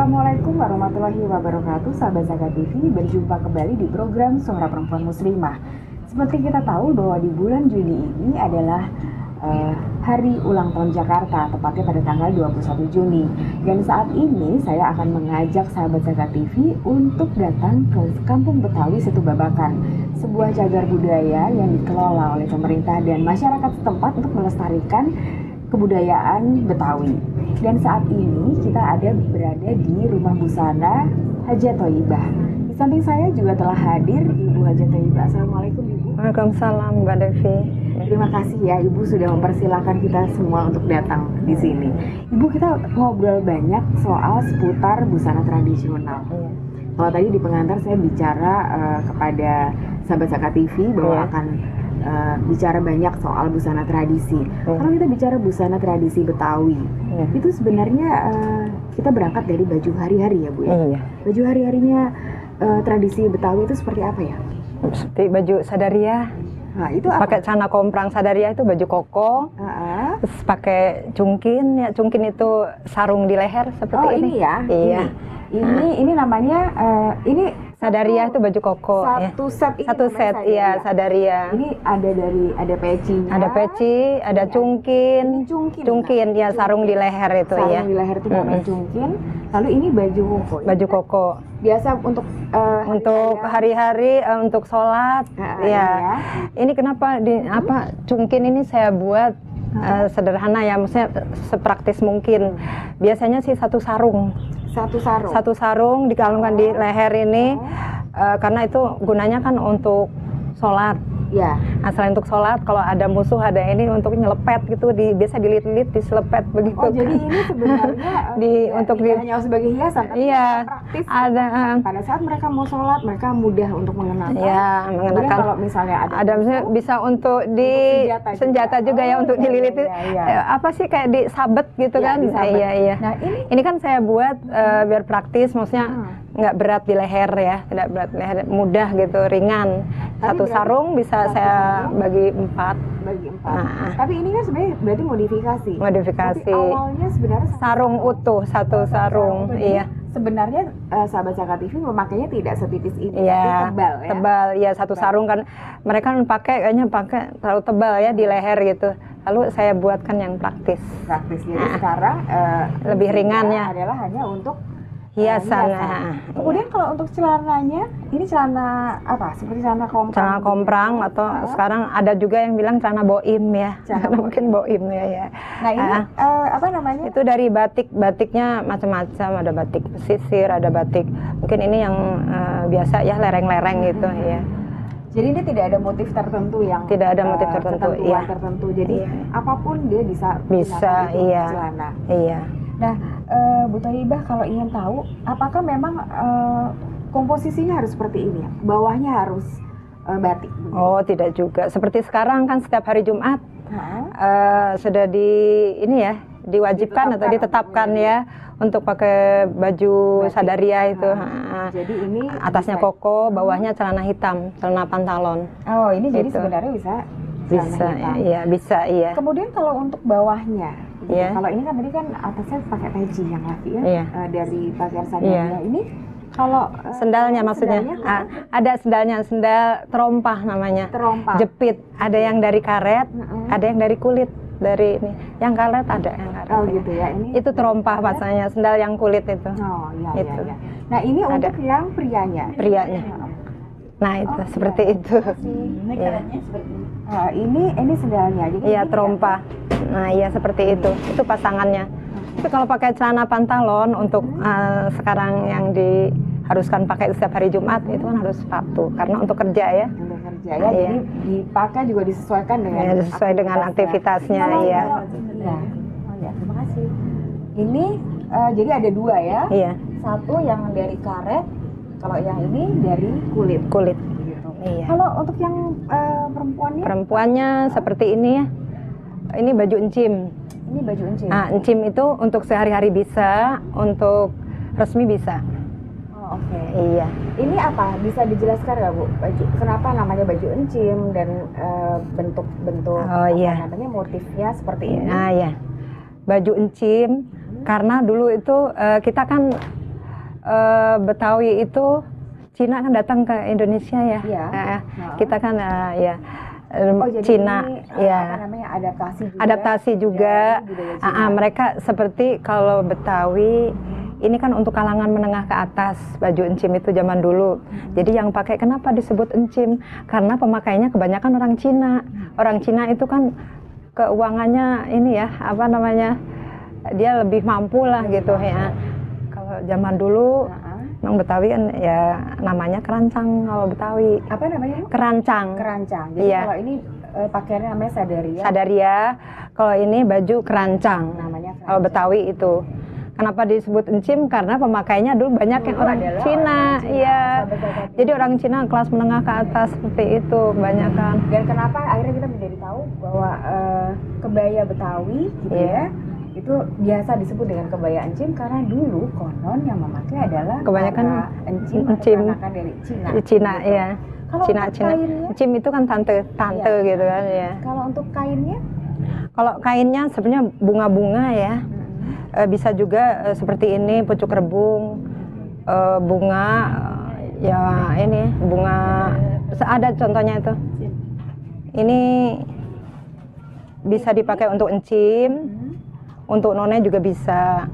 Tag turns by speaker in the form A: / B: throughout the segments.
A: Assalamualaikum warahmatullahi wabarakatuh, sahabat Zakat TV. Berjumpa kembali di program Suara Perempuan Muslimah. Seperti kita tahu bahwa di bulan Juni ini adalah hari ulang tahun Jakarta, tepatnya pada tanggal 21 Juni. Dan saat ini saya akan mengajak sahabat Zakat TV untuk datang ke Kampung Betawi Situ Babakan, sebuah cagar budaya yang dikelola oleh pemerintah dan masyarakat setempat untuk melestarikan kebudayaan Betawi. Dan saat ini kita berada di Rumah Busana Hajah Thoibah. Di samping saya juga telah hadir Ibu Hajah Thoibah. Assalamualaikum Ibu.
B: Waalaikumsalam Mbak Devi.
A: Terima kasih ya Ibu sudah mempersilahkan kita semua untuk datang di sini. Ibu, kita ngobrol banyak soal seputar busana tradisional. Kalau tadi di pengantar saya bicara kepada sahabat Zakat TV bahwa akan bicara banyak soal busana tradisi. Kalau kita bicara busana tradisi Betawi, itu sebenarnya kita berangkat dari baju hari-hari ya Bu ya. Baju hari-harinya tradisi Betawi itu seperti apa ya?
B: Seperti baju sadaria.
A: Nah, itu apa?
B: Pakai celana komprang sadaria itu baju koko. Terus pakai cungkin, ya cungkin itu sarung di leher seperti ini.
A: Ini ya.
B: Iya.
A: Ini namanya ini
B: sadaria itu baju koko.
A: Satu set ini.
B: Satu set, iya sadaria.
A: Ini ada pecinya.
B: Ada peci, ada cungkin. Cungkin ya, sarung di leher itu ya.
A: Sarung di leher itu namanya cungkin. Lalu ini baju koko.
B: Baju koko.
A: Biasa untuk
B: hari-hari untuk sholat. Ya. Ini kenapa cungkin ini saya buat sederhana ya, maksudnya sepraktis mungkin. Biasanya sih satu sarung. Satu sarung dikalungkan di leher ini karena itu gunanya kan untuk sholat. Ya. Selain untuk sholat, kalau ada musuh ada ini untuk nyelepet gitu, biasa dililit diselepet begitu.
A: Oh, jadi ini sebenarnya
B: untuk
A: hanya sebagai hiasan, tapi praktis.
B: Ada
A: pada saat mereka mau sholat, mereka mudah untuk mengenakan.
B: Ya, mengenakan.
A: Kalau misalnya
B: ada misalnya bisa untuk senjata juga ya, untuk dililit. Apa sih kayak disabet gitu kan? Iya. Nah, ini kan saya buat biar praktis, maksudnya nggak berat di leher ya, tidak berat di leher, mudah gitu, ringan. Satu sarung bisa saya bagi 4.
A: Tapi ini kan sebenarnya berarti modifikasi.
B: Tapi
A: awalnya sebenarnya
B: sarung utuh, satu sarung. Iya.
A: Sebenarnya sahabat Zakat TV memakainya tidak setipis ini,
B: tapi
A: tebal ya.
B: Tebal, ya satu sarung kan. Mereka kan kayaknya pakai terlalu tebal ya di leher gitu. Lalu saya buatkan yang praktis.
A: Jadi sekarang
B: lebih ringannya
A: adalah hanya untuk
B: hiasan.
A: Kemudian kalau untuk celananya, ini celana apa? Seperti celana komprang.
B: Celana komprang atau sekarang ada juga yang bilang celana boim ya. Mungkin boim ya.
A: Nah, ini apa namanya?
B: Itu dari batiknya macam-macam, ada batik pesisir, ada batik. Mungkin ini yang biasa ya, lereng-lereng gitu ya.
A: Jadi ini tidak ada motif tertentu yang tertentu. Jadi apapun dia bisa celana.
B: Iya.
A: Nah, Bu Thoibah, kalau ingin tahu, apakah memang komposisinya harus seperti ini ya? Bawahnya harus batik?
B: Oh, tidak juga. Seperti sekarang kan setiap hari Jumat sudah diwajibkan atau ditetapkan ya untuk pakai baju batik, sadaria itu.
A: Jadi ini
B: atasnya koko, bawahnya celana hitam, celana pantalon.
A: Oh, ini gitu. Jadi sebenarnya
B: bisa.
A: Kemudian kalau untuk bawahnya, kalau ini kan tadi kan atasnya pakai peci yang laki ya, dari pakaian sadaria. Ini kalau
B: sendalnya maksudnya ada sendal terompah namanya. Jepit, ada yang dari karet, ada yang dari kulit. Dari ini, yang karet ada yang karet.
A: Oh gitu ya. Ini
B: itu terompah bahasanya, sendal yang kulit itu.
A: Oh iya. Nah, ini untuk yang prianya.
B: Nah, itu seperti itu.
A: Ini karetnya seperti ini. Ini sendalnya. Jadi
B: iya, terompah. Nah, iya seperti itu. Itu pasangannya. Tapi kalau pakai celana pantalon untuk sekarang yang diharuskan pakai setiap hari Jumat, itu kan harus sepatu karena untuk kerja ya.
A: Jadi dipakai juga disesuaikan dengan
B: aktivitasnya. Iya.
A: Terima kasih. Ini jadi ada 2 ya.
B: Iya.
A: Satu yang dari karet, kalau yang ini dari kulit.
B: Gitu. Iya.
A: Kalau untuk yang
B: perempuannya seperti ini ya. Ini baju encim. Encim itu untuk sehari-hari bisa, untuk resmi bisa.
A: Oke.
B: Iya.
A: Ini apa? Bisa dijelaskan nggak Bu? Kenapa namanya baju encim dan bentuk-bentuk namanya motifnya seperti ini?
B: Nah ya, baju encim karena dulu itu kita kan Betawi itu Cina kan datang ke Indonesia ya.
A: Iya.
B: Kita kan ya
A: jadi
B: Cina
A: ini,
B: ya.
A: apa namanya,
B: Adaptasi juga.
A: budaya Cina.
B: Mereka seperti kalau Betawi ini kan untuk kalangan menengah ke atas, baju encim itu zaman dulu. Jadi yang pakai, kenapa disebut encim? Karena pemakainya kebanyakan orang Cina. Orang Cina itu kan keuangannya ini ya, apa namanya, dia lebih mampu lah gitu ya. Kalau zaman dulu memang Betawi kan ya namanya kerancang kalau Betawi.
A: Apa namanya?
B: Kerancang.
A: Kerancang. Jadi
B: Iya.
A: kalau ini pakaiannya namanya sadaria.
B: Sadaria. Kalau ini baju kerancang.
A: Namanya kerancang.
B: Kalau Betawi itu. Kenapa disebut encim? Karena pemakainya dulu banyak yang orang Cina. Iya. Jadi orang Cina kelas menengah ke atas seperti itu kebanyakan.
A: Dan kenapa akhirnya kita menjadi tahu bahwa kebaya Betawi gitu ya, itu biasa disebut dengan kebaya encim karena dulu konon yang memakai adalah
B: kebanyakan
A: encim peranakan dari Cina.
B: Cina
A: gitu.
B: ya.
A: Kalau
B: Cina.
A: kainnya,
B: Encim itu kan tante gitu kan ya.
A: Kalau untuk kainnya?
B: Kalau kainnya sebenarnya bunga-bunga ya. Bisa juga seperti ini pucuk rebung, bunga ya ini bunga, ada contohnya itu. Ini bisa dipakai untuk encim, untuk none juga bisa.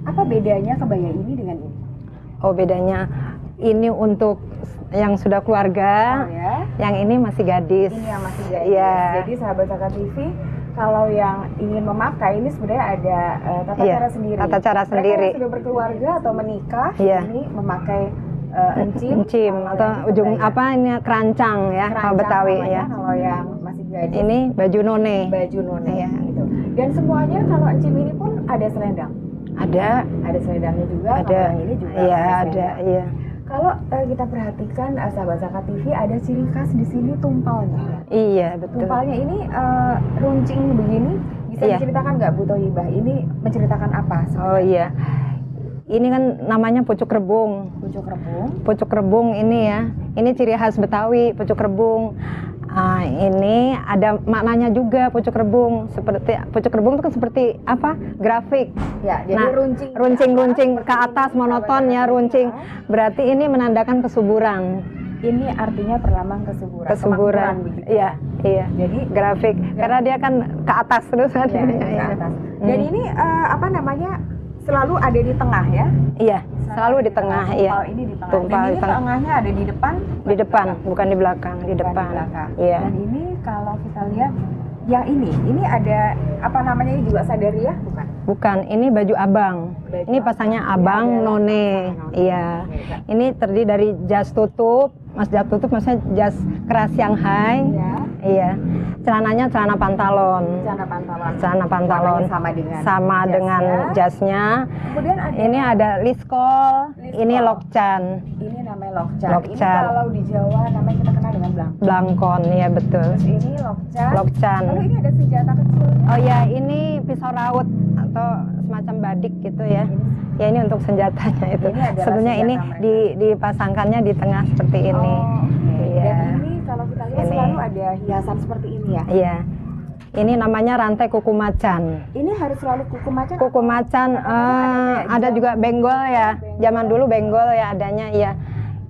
A: Apa bedanya kebaya ini dengan ini?
B: Oh, bedanya ini untuk yang sudah keluarga, yang ini masih gadis.
A: Ini yang masih gadis.
B: Iya.
A: Jadi sahabat Saka TV, kalau yang ingin memakai ini sebenarnya ada tata cara sendiri.
B: Tata cara
A: Mereka
B: sendiri.
A: yang sudah berkeluarga atau menikah, ini memakai
B: encim atau ujung apa ini kerancang ya, kalau Betawi ya.
A: Kalau yang masih gadis,
B: ini baju none.
A: Baju none
B: ya.
A: gitu. Dan semuanya kalau encim ini pun ada selendang.
B: Ada
A: selendangnya juga.
B: Ada.
A: Kalau yang ini juga
B: Iya, ada. Iya.
A: Kalau kita perhatikan sahabat Saka TV, ada ciri khas di sini tumpalnya.
B: Iya, betul.
A: Tumpalnya ini runcing begini, bisa diceritakan nggak Bu Thoyibah? Ini menceritakan apa sebenarnya?
B: Oh iya, ini kan namanya pucuk rebung.
A: Pucuk rebung.
B: Pucuk rebung ini ya, ini ciri khas Betawi, pucuk rebung. Ini ada maknanya juga pucuk rebung. Seperti pucuk rebung itu kan seperti apa? Grafik.
A: Ya, jadi
B: runcing ke atas monoton ya, runcing. Berarti ini menandakan kesuburan.
A: Ini artinya perlambang kesuburan.
B: Kesuburan. Iya, iya.
A: Jadi
B: grafik. Karena dia kan ke atas terus kan.
A: Iya, ke atas. Dan ini apa namanya? Selalu ada di tengah ya?
B: Iya, selalu di tengah. Iya.
A: Ini di tengah.
B: Tumpal
A: Dan ini tengahnya ada di depan?
B: Di depan, bukan di belakang, di depan. Iya.
A: Dan ini kalau kita lihat yang ini ada apa namanya, ini juga sadaria bukan?
B: Bukan, ini baju abang. Ini pasangnya abang none. Iya. Ini terdiri dari jas tutup, jas tutup maksudnya jas keras Shanghai. Iya. Celananya celana pantalon. Celana pantalon. Sama dengan jasnya.
A: Kemudian
B: ini ada liskol, ini lokcan.
A: Ini namanya lokcan.
B: Lokcan.
A: Ini kalau di Jawa namanya kita kenal dengan blangkon.
B: Blangkon, ya betul.
A: Terus ini lokcan.
B: Lokcan.
A: Lalu ini ada senjata kecilnya.
B: Oh ya, ini pisau raut atau semacam badik gitu ya. Ya ini untuk senjatanya itu. Sebenarnya ini dipasangkannya di tengah seperti ini.
A: Iya. Dan ini kalau kita lihat selalu ada hiasan seperti ini ya.
B: Iya. Ini namanya rantai kuku macan.
A: Ini harus selalu kuku macan?
B: Kuku macan, ada juga benggol ya. Zaman dulu benggol ya adanya, iya.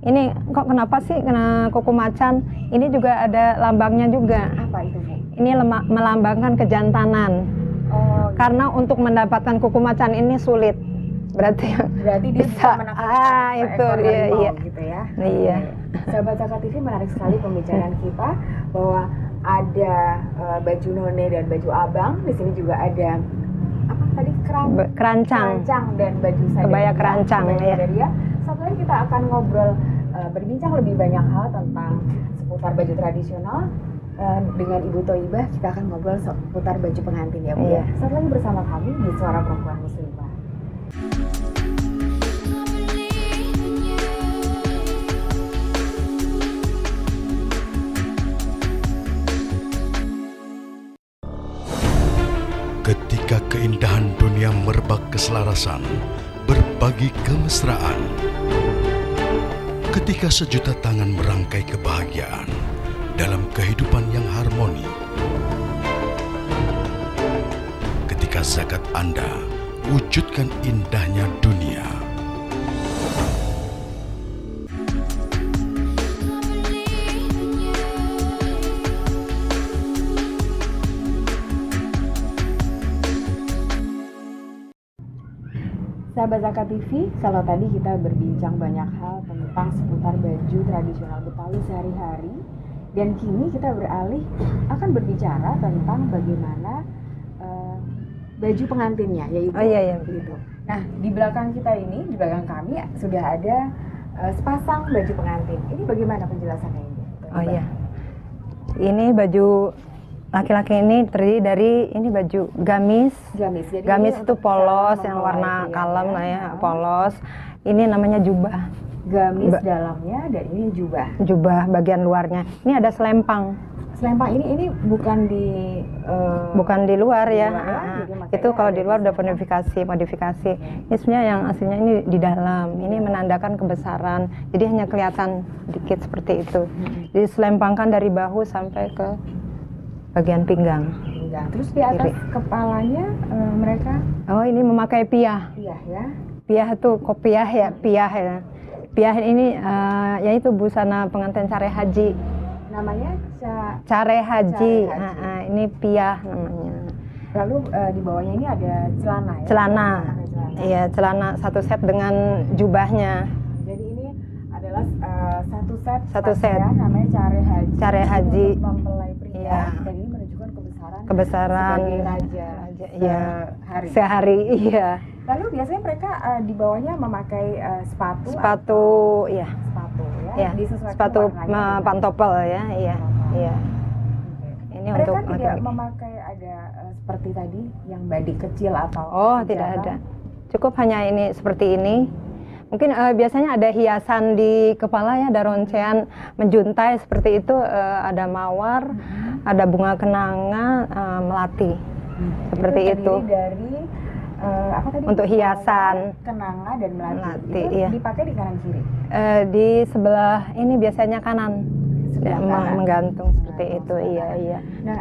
B: Ini kok kenapa sih kena kuku macan? Ini juga ada lambangnya juga.
A: Apa itu, Bu?
B: Ini melambangkan kejantanan.
A: Oh,
B: karena untuk mendapatkan kuku macan ini sulit. Berarti
A: dia bisa menaklukkan
B: itu dia, iya.
A: Gitu ya.
B: Iya.
A: Sahabat Saka TV, menarik sekali pembicaraan kita bahwa ada baju none dan baju abang. Di sini juga ada apa tadi,
B: kerancang
A: dan baju sadaria.
B: Kebaya kerancang ya.
A: Satu lagi kita akan ngobrol berbincang lebih banyak hal tentang seputar baju tradisional. Dengan Ibu Thoyibah kita akan ngobrol seputar baju pengantin ya Bu.
B: Iya.
A: Satu lagi bersama kami di Suara Perempuan Muslimah.
C: Ketika keindahan dunia merebak keselarasan, berbagi kemesraan. Ketika sejuta tangan merangkai kebahagiaan dalam kehidupan yang harmoni. Ketika zakat Anda wujudkan indahnya dunia.
A: Sahabat Zakat TV, kalau tadi kita berbincang banyak hal tentang seputar baju tradisional Betawi sehari-hari, dan kini kita beralih akan berbicara tentang bagaimana baju pengantinnya, ya Ibu.
B: Oh iya.
A: Gitu. Nah, di belakang kita ini, di belakang kami sudah ada sepasang baju pengantin. Ini bagaimana penjelasannya ini?
B: Oh iya. Ini baju laki-laki ini terdiri dari ini baju gamis.
A: Jadi
B: gamis itu polos yang warna
A: mempelai
B: kalem lah ya,
A: Nah,
B: polos. Ini namanya jubah.
A: gamis dalamnya dan ini jubah.
B: Jubah bagian luarnya. Ini ada selempang.
A: Selempang ini bukan di
B: Bukan di luar ya.
A: luar ya, jadi makanya
B: Itu kalau
A: ada
B: di luar
A: di
B: udah modifikasi. Ini sebenarnya yang aslinya ini di dalam. Ini menandakan kebesaran. Jadi hanya kelihatan dikit seperti itu. Jadi selempangkan dari bahu sampai ke bagian pinggang.
A: Terus di atas kepalanya mereka
B: Oh, ini memakai piah.
A: ya.
B: Piah itu kopiah ya, piah ya. Piah ini yaitu busana pengantin care haji.
A: Namanya
B: Care haji.
A: Care haji.
B: Ini piah namanya.
A: lalu di bawahnya ini ada celana ya.
B: Celana.
A: Pakai celana.
B: Iya, celana satu set dengan jubahnya.
A: Jadi ini adalah satu set
B: set.
A: ya, namanya care haji.
B: Care
A: Ini
B: haji.
A: untuk mempelai pria
B: Iya.
A: dan ini menunjukkan
B: Kebesaran
A: sebagai raja.
B: Iya.
A: Sehari.
B: Sehari, iya.
A: Lalu biasanya mereka di bawahnya memakai sepatu
B: Iya.
A: sepatu ya.
B: Iya.
A: Disesuaikan
B: Sepatu
A: warnanya dengan-
B: pantopel ya, iya. Iya.
A: Oke.
B: Ini
A: Mereka
B: untuk
A: tidak
B: laki-laki.
A: memakai ada seperti tadi yang badik kecil atau
B: Oh,
A: hijabah?
B: tidak ada. Cukup hanya ini seperti ini. Mungkin biasanya ada hiasan di kepala ya, ada roncean menjuntai seperti itu, ada mawar, ada bunga kenanga, melati. Seperti itu.
A: Terdiri dari apa tadi?
B: Untuk hiasan.
A: Kenanga dan melati.
B: Melati,
A: Itu
B: iya.
A: dipakai di kanan kiri.
B: Di sebelah ini biasanya kanan.
A: Sebelah
B: Ya,
A: kanan.
B: menggantung seperti
A: Nah,
B: itu,
A: sebelah
B: iya.
A: Nah,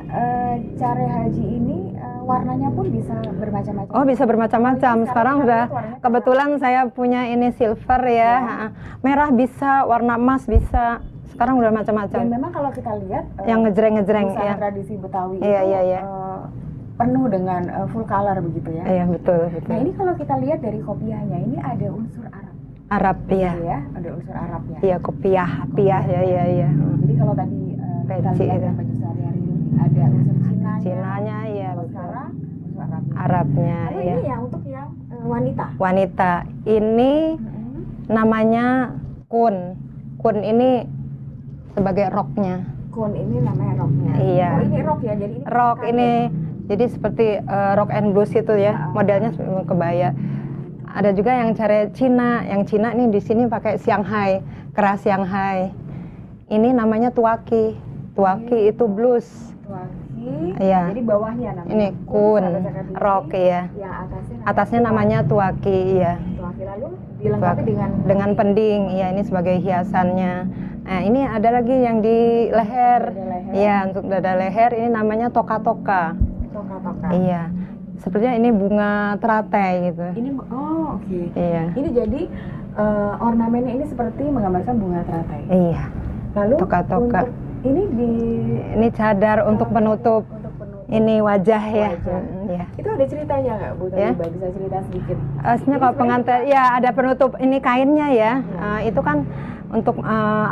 A: care haji ini warnanya pun bisa bermacam-macam.
B: Oh, bisa bermacam-macam.
A: Sekarang
B: Sekarang
A: kita
B: udah
A: lihat warnanya
B: kebetulan saya punya ini silver ya. Merah bisa, warna emas bisa. Sekarang udah
A: Dan
B: macam-macam.
A: memang kalau kita lihat
B: Yang ngejreng-ngejreng
A: busana
B: ya.
A: tradisi Betawi
B: Iya,
A: itu
B: iya.
A: penuh dengan full color begitu ya.
B: Iya, betul,
A: Nah,
B: betul.
A: ini kalau kita lihat dari kopiahnya ini ada unsur Arab.
B: Arab ya.
A: Gitu ya, ada unsur Arabnya.
B: Iya, kopiah, piah ya, iya, iya.
A: Jadi kalau tadi kita
B: Peci
A: lihat
B: itu.
A: yang baju sehari-hari ini ada unsur Cinanya.
B: Cinanya iya,
A: Kalau
B: betul.
A: sekarang unsur Arabnya.
B: Arabnya
A: Lalu
B: ya.
A: ini yang untuk yang wanita.
B: Wanita. Ini namanya kun. Kun ini sebagai roknya.
A: Kun ini namanya roknya.
B: Iya.
A: Oh, ini rok ya. Jadi ini
B: Rok
A: pangkat
B: ini
A: ya?
B: jadi seperti rock and blues itu ya, modelnya seperti kebaya. Ada juga yang cara Cina, ini di sini pakai Shanghai, keras Shanghai. Ini namanya tuaki. Tuaki itu blues.
A: Tuaki.
B: Iya.
A: Jadi bawahnya namanya
B: Ini kun,
A: sahabat Zakat TV.
B: rok ya.
A: Yang
B: Atasnya namanya tuaki, iya.
A: tuaki. Lalu dilengkapi
B: Dengan pending, ya ini sebagai hiasannya. Nah, ini ada lagi yang di leher.
A: Dada leher.
B: Iya, untuk dada leher ini namanya toka-toka.
A: toka-toka.
B: Iya. Sepertinya ini bunga teratai gitu.
A: Ini oke.
B: Iya.
A: Ini jadi ornamennya ini seperti menggambarkan bunga teratai.
B: Iya.
A: Lalu
B: Toka-toka.
A: untuk ini di
B: Ini cadar untuk penutup
A: untuk penutup
B: ini wajah ya.
A: wajah.
B: Iya.
A: Itu ada ceritanya nggak Bu?
B: Ya.
A: Taliba bisa cerita sedikit.
B: Sebenarnya kalau pengantin ya ada penutup ini kainnya ya. Itu kan untuk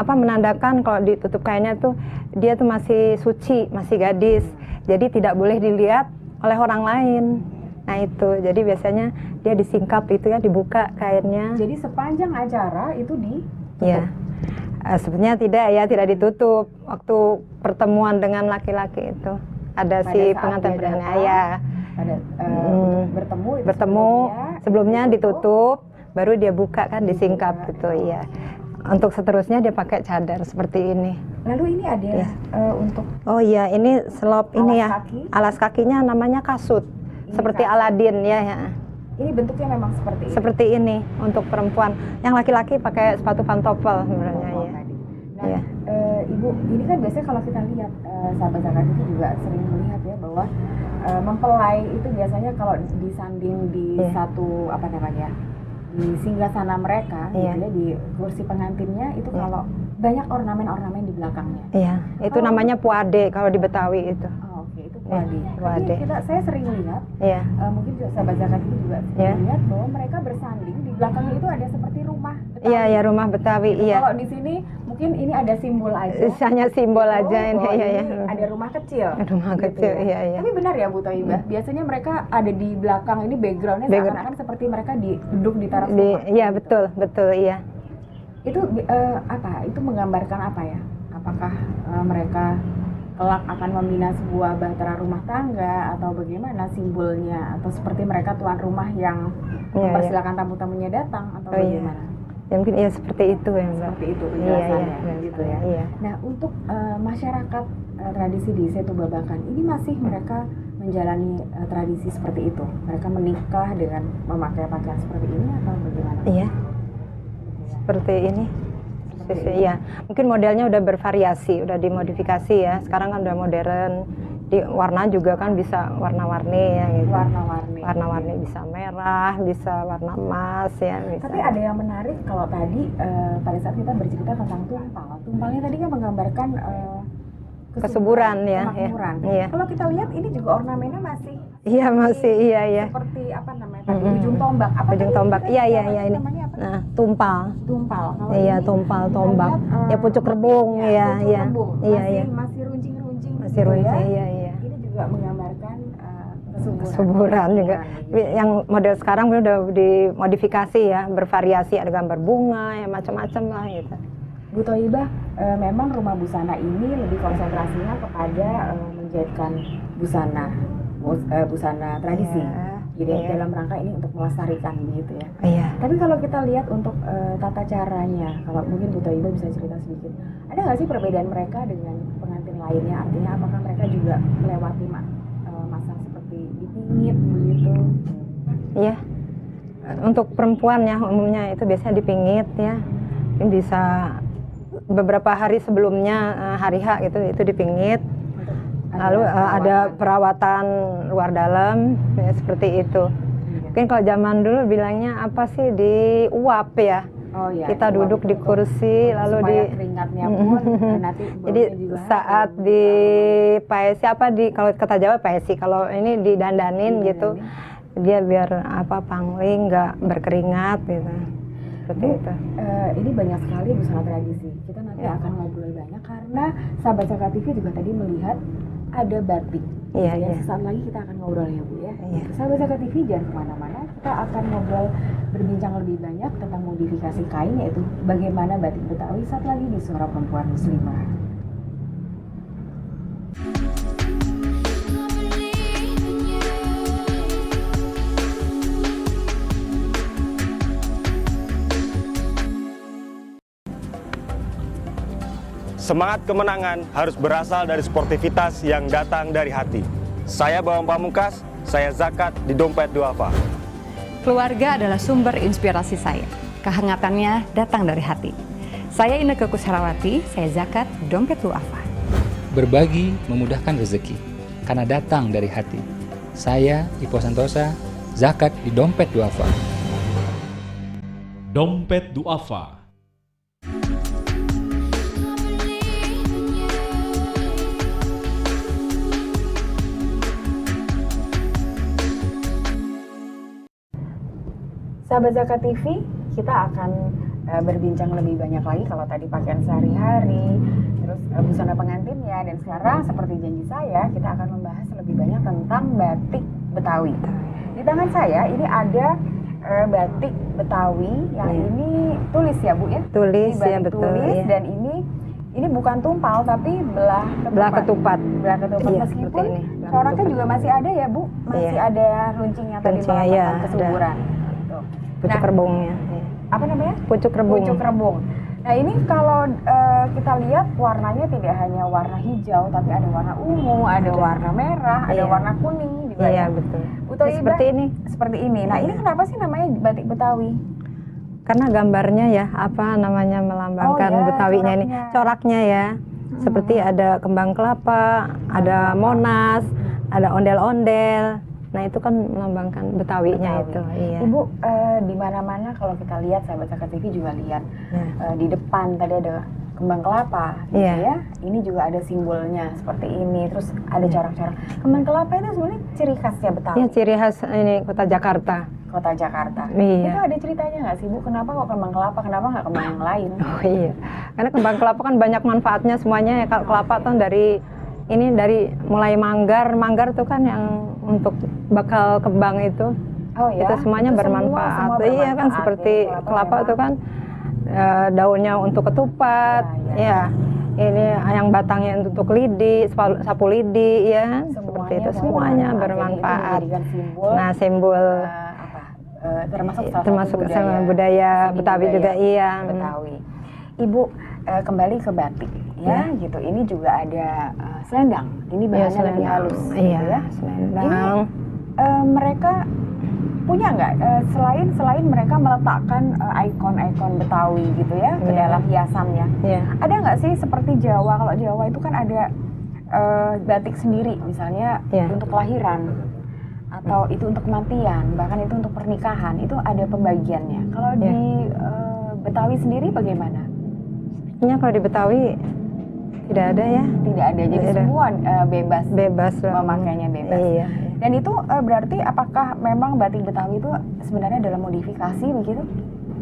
B: menandakan kalau ditutup kainnya tuh dia tuh masih suci, masih gadis. Jadi tidak boleh dilihat oleh orang lain. Nah itu, jadi biasanya dia disingkap itu ya, dibuka kainnya.
A: Jadi sepanjang acara itu
B: Ya, sebenarnya tidak ditutup. Waktu pertemuan dengan laki-laki itu ada
A: Pada
B: si
A: saat
B: pengantin
A: dia
B: pernikahan
A: datang,
B: ya.
A: pada bertemu itu
B: Bertemu, sebelumnya ditutup, baru dia buka kan, disingkap
A: dibuka.
B: gitu ya. Untuk seterusnya dia pakai cadar seperti ini.
A: Lalu ini ada
B: Ya.
A: untuk
B: Oh iya, ini selop ini ya.
A: kaki.
B: Alas kakinya namanya kasut.
A: Ini
B: Seperti
A: kasut.
B: Aladin ya.
A: Ini bentuknya memang seperti ini.
B: Seperti ini untuk perempuan. Yang laki-laki pakai sepatu pantofel sebenarnya ya.
A: Tadi. Nah,
B: Iya.
A: Ibu, ini kan biasanya kalau kita lihat sahabat Zakat itu juga sering melihat ya bahwa mempelai itu biasanya kalau disanding di
B: Iya.
A: satu di singgasana mereka,
B: Iya.
A: gitu ya, di kursi pengantinnya itu
B: Iya.
A: kalau banyak ornamen-ornamen di belakangnya.
B: Iya, itu namanya puade kalau di Betawi itu.
A: Oh, oke, itu Wadi.
B: Wadi.
A: Tapi saya sering lihat,
B: Iya.
A: mungkin sahabat zakat itu juga sering
B: Iya.
A: lihat bahwa mereka bersanding di belakangnya itu ada seperti rumah Betawi.
B: Iya, ya rumah Betawi,
A: Gitu.
B: iya.
A: Kalau di sini mungkin ini ada simbol aja.
B: Hanya simbol
A: Gitu,
B: aja ini,
A: bahwa
B: iya,
A: ini
B: iya.
A: ada rumah kecil.
B: Rumah
A: gitu
B: kecil,
A: ya.
B: iya, iya.
A: Tapi benar ya Bu Thaibah, biasanya mereka ada di belakang ini backgroundnya seakan-akan seperti mereka duduk di teras rumah.
B: Iya,
A: gitu.
B: betul, iya.
A: Itu apa? Itu menggambarkan apa ya? Apakah mereka kelak akan membina sebuah bahtera rumah tangga atau bagaimana simbolnya, atau seperti mereka tuan rumah yang
B: Iya,
A: mempersilakan tamu-tamunya datang atau
B: Oh, iya.
A: bagaimana?
B: Ya mungkin iya seperti itu ya, Mbak.
A: Seperti itu
B: Iya,
A: penjelasannya,
B: iya,
A: gitu ya.
B: Iya.
A: Nah, untuk masyarakat tradisi di Setu Babakan ini masih mereka menjalani tradisi seperti itu. Mereka menikah dengan memakai pakaian seperti ini atau bagaimana?
B: Iya. Seperti ini. Iya, mungkin modelnya udah bervariasi, udah dimodifikasi ya. Sekarang kan udah modern. Di warna juga kan bisa warna-warni ya gitu.
A: Warna-warni.
B: Warna-warni bisa merah, bisa warna emas ya. Bisa.
A: Tapi ada yang menarik kalau tadi pada saat kita bercerita tentang tumpal. Tumpalnya tadi kan menggambarkan
B: kesuburan ya.
A: kemakmuran.
B: Iya.
A: Kalau kita lihat ini juga ornamennya masih
B: Iya masih, iya.
A: seperti apa namanya tadi, ujung tombak. Apa
B: Ujung
A: tadi
B: tombak,
A: kita
B: iya
A: namanya-
B: ini.
A: namanya apa?
B: Nah, tumpal.
A: Tumpal. Kalau
B: Iya,
A: ini
B: tumpal,
A: kita
B: tombak.
A: lihat,
B: Ya pucuk rebung,
A: motifnya,
B: iya,
A: pucuk
B: iya.
A: rebung.
B: Iya,
A: Masih,
B: iya.
A: masih runcing-runcing.
B: Masih
A: gitu
B: runcing,
A: ya.
B: iya.
A: Ini juga menggambarkan kesuburan.
B: Kesuburan juga.
A: Gitu.
B: Yang model sekarang udah dimodifikasi ya, bervariasi, ada gambar bunga, ya macam-macam lah gitu.
A: Bu Thaibah, memang rumah busana ini lebih konsentrasinya kepada menjadikan busana tradisi.
B: Iya,
A: Jadi
B: iya.
A: dalam rangka ini untuk melestarikan gitu ya.
B: Iya.
A: Tapi kalau kita lihat untuk tata caranya, kalau mungkin Bu Thaibah bisa cerita sedikit, ada nggak sih perbedaan mereka dengan pengantin lainnya? Artinya apakah mereka juga melewati masa seperti dipingit begitu?
B: Iya. Untuk perempuan ya umumnya itu biasanya dipingit ya. Mungkin bisa beberapa hari sebelumnya hari H gitu itu dipingit. Lalu ada perawatan luar dalam ya, seperti itu. Mungkin kalau zaman dulu bilangnya apa sih, diuap ya.
A: Oh iya.
B: Kita duduk di kursi lalu
A: supaya keringatnya pun nanti
B: jadi
A: baunya juga
B: saat
A: harum.
B: di paesi apa di kalau kata Jawa paesi, kalau ini didandanin gitu dia biar apa pangling nggak berkeringat gitu. Seperti itu.
A: Ini banyak sekali busana tradisi. Kita nanti akan ngobrol banyak karena sahabat Zakat TV juga tadi melihat ada batik.
B: Iya,
A: Ya,
B: iya.
A: sesaat lagi kita akan ngobrol ya Bu ya.
B: Iya.
A: Sahabat Zakat TV jangan kemana-mana. Kita akan ngobrol berbincang lebih banyak tentang modifikasi kain, yaitu bagaimana batik Betawi saat lagi di Suara Perempuan Muslimah.
D: Semangat kemenangan harus berasal dari sportivitas yang datang dari hati. Saya Bawang Pamungkas, saya zakat di Dompet Duafa.
E: Keluarga adalah sumber inspirasi saya. Kehangatannya datang dari hati. Saya Inneke Kusharawati, saya zakat di Dompet Duafa.
F: Berbagi memudahkan rezeki, karena datang dari hati. Saya, Ipo Santosa, zakat di Dompet Duafa.
G: Dompet Duafa.
A: Sahabat Zakat TV, kita akan berbincang lebih banyak lagi. Kalau tadi pakaian sehari-hari, terus busana pengantinnya, dan sekarang seperti janji saya, kita akan membahas lebih banyak tentang batik Betawi. Di tangan saya ini ada batik Betawi yang ini tulis ya Bu ya?
B: Tulis
A: Ini
B: ya,
A: batik
B: betul,
A: tulis,
B: iya.
A: dan ini bukan tumpal tapi belah ketupat. Belah ketupat,
B: Iya,
A: meskipun
B: seperti ini, belah
A: coraknya
B: ketupat.
A: juga masih ada ya Bu, masih
B: Iya.
A: ada runcing yang tadi
B: Runcingnya,
A: melambangkan
B: iya, ada.
A: kesuburan. Gitu.
B: Pucuk rebungnya. Iya.
A: Apa namanya?
B: Pucuk rebung.
A: Pucuk rebung. Nah ini kalau kita lihat warnanya tidak hanya warna hijau, tapi ada warna ungu, ada warna merah, ada
B: Iya.
A: warna kuning juga.
B: Iya,
A: ya.
B: betul.
A: Bu Thaibah,
B: Seperti ini.
A: Seperti ini. Nah ini
B: Iya.
A: kenapa sih namanya batik Betawi?
B: Karena gambarnya ya, apa namanya melambangkan
A: Oh, ya,
B: Betawinya ini,
A: coraknya.
B: coraknya ya. Seperti ada kembang kelapa, ada monas, ada ondel-ondel. Nah, itu kan melambangkan Betawinya
A: Betawi.
B: itu. Iya.
A: Ibu, di mana-mana kalau kita lihat, sahabat Zakat TV juga lihat
B: Ya.
A: di depan tadi ada kembang kelapa gitu ya. Ini juga ada simbolnya seperti ini, terus ada corak-corak. Kembang kelapa itu sebenarnya ciri khasnya Betawi.
B: Iya, ciri khas ini kota Jakarta.
A: Kota Jakarta.
B: Iya.
A: Itu ada ceritanya nggak sih Bu? Kenapa kok kembang kelapa? Kenapa nggak kembang yang lain?
B: Oh iya, karena kembang kelapa kan banyak manfaatnya semuanya ya. Kalau kelapa tuh dari mulai manggar tuh kan yang untuk bakal kembang itu.
A: Oh ya.
B: Itu semuanya
A: itu
B: bermanfaat.
A: semua
B: Iya kan, seperti kelapa itu kan daunnya untuk ketupat, ya. Ini yang batangnya untuk lidi, sapu lidi, ya. Seperti itu semuanya bermanfaat. Nah, simbol termasuk budaya Betawi juga, iya.
A: Betawi. Ibu kembali ke batik, ya, gitu. Ini juga ada selendang. Ini bahannya lebih halus,
B: iya,
A: gitu ya.
B: Selendang.
A: Ini mereka punya nggak selain mereka meletakkan ikon-ikon Betawi gitu ya ke dalam hiasannya, ada nggak sih seperti Jawa? Kalau Jawa itu kan ada batik sendiri, misalnya untuk kelahiran atau itu untuk kematian, bahkan itu untuk pernikahan, itu ada pembagiannya. Kalau di Betawi sendiri bagaimana?
B: Sebenarnya kalau di Betawi tidak ada ya.
A: Tidak ada, jadi semua bebas memakainya bebas.
B: Iya.
A: Dan itu berarti apakah memang batik Betawi itu sebenarnya dalam modifikasi begitu?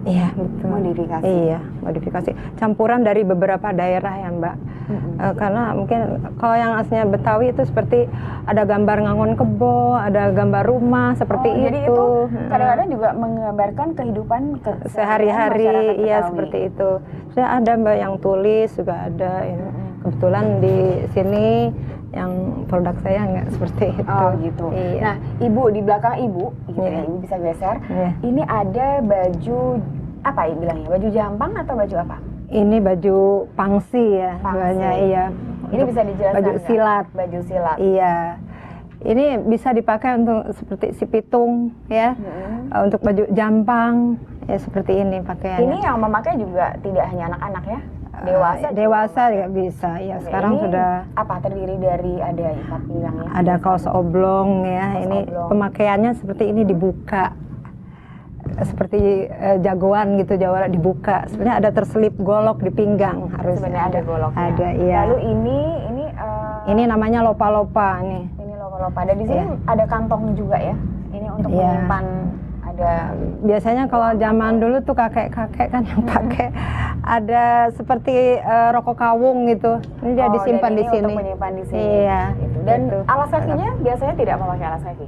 B: Iya, betul.
A: Modifikasi.
B: Iya, modifikasi. Campuran dari beberapa daerah ya, Mbak. Karena mungkin kalau yang aslinya Betawi itu seperti ada gambar ngangon kebo, ada gambar rumah seperti itu.
A: Jadi itu kadang-kadang juga menggambarkan kehidupan
B: sehari-hari, iya seperti itu. Sudah ada Mbak yang tulis juga ada. Kebetulan di sini yang produk saya nggak seperti itu.
A: Oh gitu.
B: Iya.
A: Nah, Ibu di belakang Ibu, gitu ya, Ibu bisa geser. Ini ada baju apa ya bilangnya? Baju jampang atau baju apa?
B: Ini baju pangsi ya, banyak iya.
A: Ini bisa dijelaskan?
B: Baju silat.
A: Baju silat.
B: Iya. Ini bisa dipakai untuk seperti si pitung ya, untuk baju jampang ya seperti ini pakaiannya.
A: Ini yang memakai juga tidak hanya anak-anak ya?
B: Dewasa juga bisa ya. Sekarang sudah
A: terdiri dari ada ikat pinggangnya,
B: ada kaos oblong ya. Ini pemakaiannya seperti ini dibuka seperti jagoan gitu, jawara dibuka. Sebenarnya ada terselip golok di pinggang, harus
A: sebenarnya ada goloknya.
B: Ada, iya.
A: Lalu
B: ini namanya lopa-lopa nih.
A: Ini lopa-lopa. Dan di sini ada kantong juga ya. Ini untuk menyimpan.
B: Biasanya kalau zaman dulu tuh kakek-kakek kan yang pakai ada seperti rokok kawung gitu. Ini dia disimpan di sini.
A: Untuk menyimpan di sini.
B: Iya.
A: Dan alas kakinya biasanya tidak memakai alas kaki.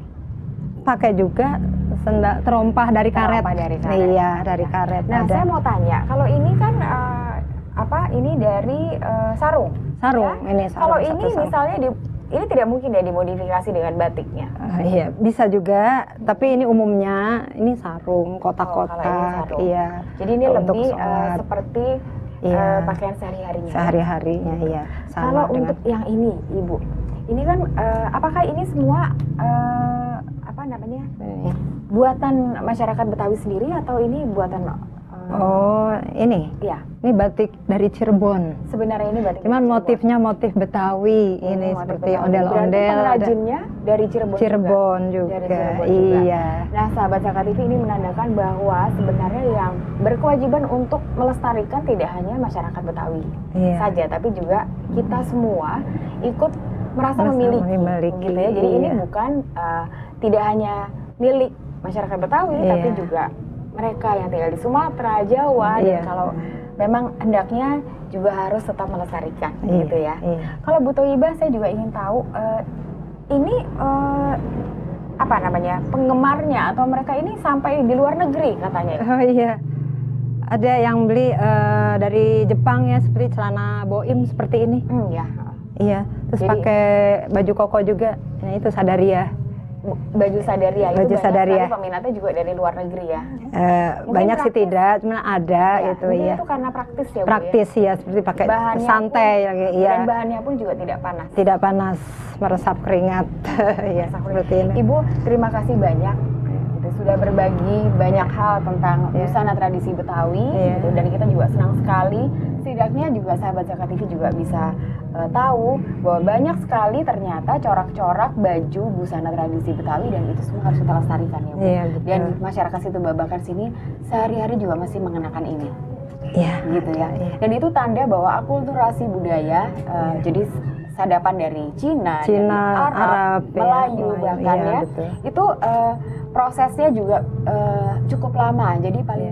B: Pakai juga sendal terompah dari karet. Iya, dari karet.
A: Nah, saya mau tanya, kalau ini kan ini dari sarung.
B: Sarung,
A: ya?
B: Ini sarung.
A: Kalau ini misalnya ini tidak mungkin ya dimodifikasi dengan batiknya.
B: Iya, bisa juga, tapi ini umumnya ini sarung kotak-kotak.
A: Iya. Jadi ini lebih seperti pakaian sehari-harinya.
B: Sehari-harinya, iya.
A: Kalau untuk yang ini, Ibu, ini kan apakah ini semua buatan masyarakat Betawi sendiri atau ini buatan?
B: Ini.
A: Iya.
B: Ini batik dari Cirebon.
A: Sebenarnya ini batik.
B: Cuman motifnya motif Betawi. Ini seperti ondel-ondel.
A: Pengrajinnya dari Cirebon.
B: Cirebon juga.
A: Dari Cirebon
B: iya.
A: juga. Nah, sahabat Saka TV, ini menandakan bahwa sebenarnya yang berkewajiban untuk melestarikan tidak hanya masyarakat Betawi saja, tapi juga kita semua ikut merasa memiliki. Gitu ya. Jadi ini bukan tidak hanya milik masyarakat Betawi, tapi juga mereka yang tinggal di Sumatera, Jawa, dan kalau memang hendaknya juga harus tetap melestarikan, gitu ya. Kalau Bu Thoyibah, saya juga ingin tahu ini penggemarnya atau mereka ini sampai di luar negeri katanya.
B: Oh iya, ada yang beli dari Jepang ya, seperti celana boim seperti ini. Iya, terus pakai baju koko juga. Nah itu Sadaria.
A: Baju Sadaria itu banyak sekali peminatnya juga dari luar negeri ya.
B: Banyak sih tidak, cuma ada gitu ya.
A: Itu karena praktis ya, Bu,
B: praktis ya, seperti pakai santai
A: dan bahannya pun juga tidak panas.
B: Tidak panas, meresap keringat. Ya, seperti ini.
A: Ibu, terima kasih banyak sudah berbagi banyak hal tentang busana tradisi Betawi gitu, dan kita juga senang sekali. Setidaknya juga sahabat Saka TV juga bisa tahu bahwa banyak sekali ternyata corak-corak baju busana tradisi Betawi, dan itu semua harus kita lestarikan ya Bu. Dan masyarakat Situ Babakan sini sehari-hari juga masih mengenakan ini. gitu ya. Dan itu tanda bahwa akulturasi budaya, jadi sadapan dari Cina, dari Arab, Melayu bahkan ya, itu prosesnya juga cukup lama. Jadi paling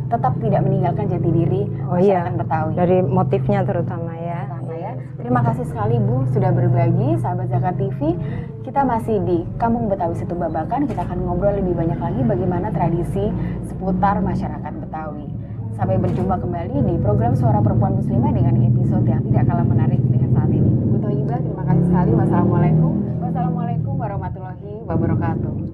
A: tetap tidak meninggalkan jati diri masyarakat Betawi.
B: Dari motifnya terutama ya.
A: Terima kasih sekali Bu sudah berbagi, sahabat Zakat TV. Kita masih di Kampung Betawi Setu Babakan. Kita akan ngobrol lebih banyak lagi bagaimana tradisi seputar masyarakat Betawi. Sampai berjumpa kembali di program Suara Perempuan Muslimah dengan episode yang tidak kalah menarik dengan saat ini. Bu Thoyibah, terima kasih sekali. Wassalamualaikum warahmatullahi wabarakatuh.